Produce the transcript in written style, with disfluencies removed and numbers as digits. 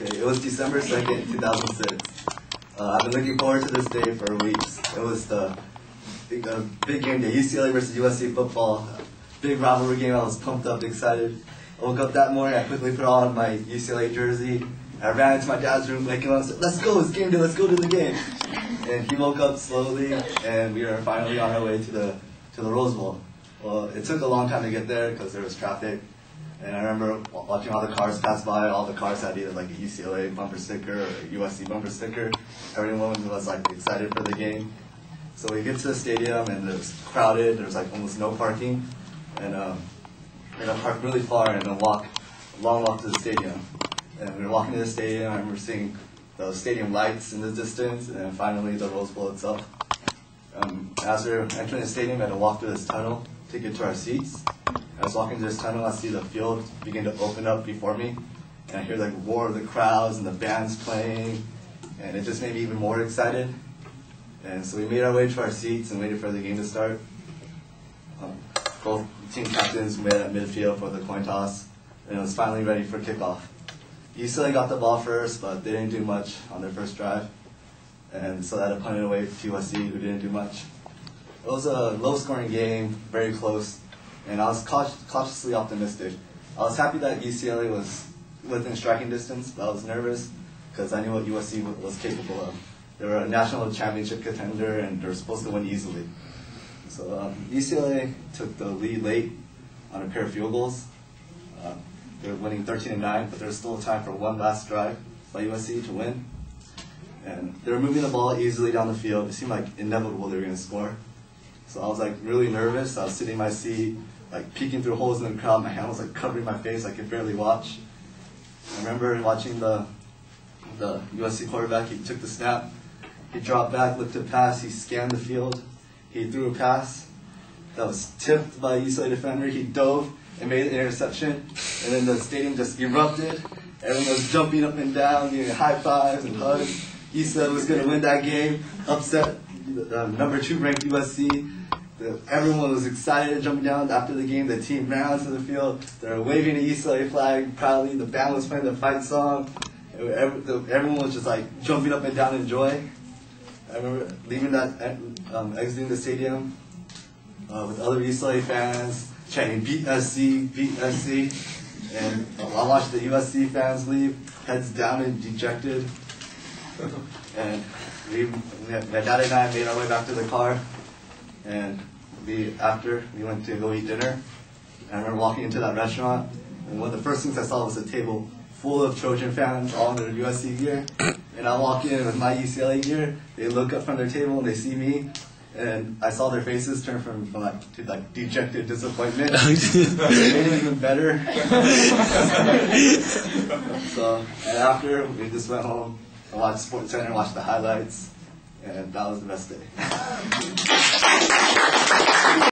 Okay, it was December 2nd, 2006. I've been looking forward to this day for weeks. It was the big game day, UCLA versus USC football. Big rivalry game. I was pumped up, excited. I woke up that morning, I quickly put on my UCLA jersey. I ran into my dad's room, waking him up and said, "Let's go, it's game day, let's go to the game." And he woke up slowly, and we were finally on our way to the Rose Bowl. Well, it took a long time to get there because there was traffic. And I remember watching all the cars pass by. All the cars had either like a UCLA bumper sticker or a USC bumper sticker. Everyone was like excited for the game. So we get to the stadium and it was crowded. There was like almost no parking. And we parked really far and a long walk to the stadium. And we were walking to the stadium. I remember seeing the stadium lights in the distance, and then finally the Rose Bowl itself. As we were entering the stadium, we had to walk through this tunnel to get to our seats. I was walking through this tunnel, I see the field begin to open up before me, and I hear like roar of the crowds and the bands playing, and it just made me even more excited. And so we made our way to our seats and waited for the game to start. Both team captains met at midfield for the coin toss, and it was finally ready for kickoff. UCLA got the ball first, but they didn't do much on their first drive, and so that punted away to USC, who didn't do much. It was a low-scoring game, very close, and I was cautiously optimistic. I was happy that UCLA was within striking distance, but I was nervous because I knew what USC was capable of. They were a national championship contender, and they were supposed to win easily. So UCLA took the lead late on a pair of field goals. They were winning 13-9, but there was still time for one last drive by USC to win. And they were moving the ball easily down the field. It seemed like inevitable they were going to score. So I was like really nervous. I was sitting in my seat, like peeking through holes in the crowd. My hand was like covering my face. I could barely watch. I remember watching the USC quarterback. He took the snap. He dropped back, looked to pass. He scanned the field. He threw a pass that was tipped by a UCLA defender. He dove and made an interception. And then the stadium just erupted. Everyone was jumping up and down, giving high fives and hugs. UCLA was going to win that game, upset number 2 ranked USC. Everyone was excited, jumping down after the game. The team ran onto the field. They were waving the UCLA flag proudly. The band was playing the fight song. Everyone was just like jumping up and down in joy. I remember leaving exiting the stadium with other UCLA fans chanting "Beat SC, beat SC," and I watched the USC fans leave, heads down and dejected. And my dad and I made our way back to the car, and after we went to go eat dinner. And I remember walking into that restaurant, and one of the first things I saw was a table full of Trojan fans, all in their USC gear. And I walk in with my UCLA gear. They look up from their table and they see me, and I saw their faces turn from dejected disappointment. It made it even better. So, and after we just went home. I watched SportsCenter, watched the highlights, and that was the best day.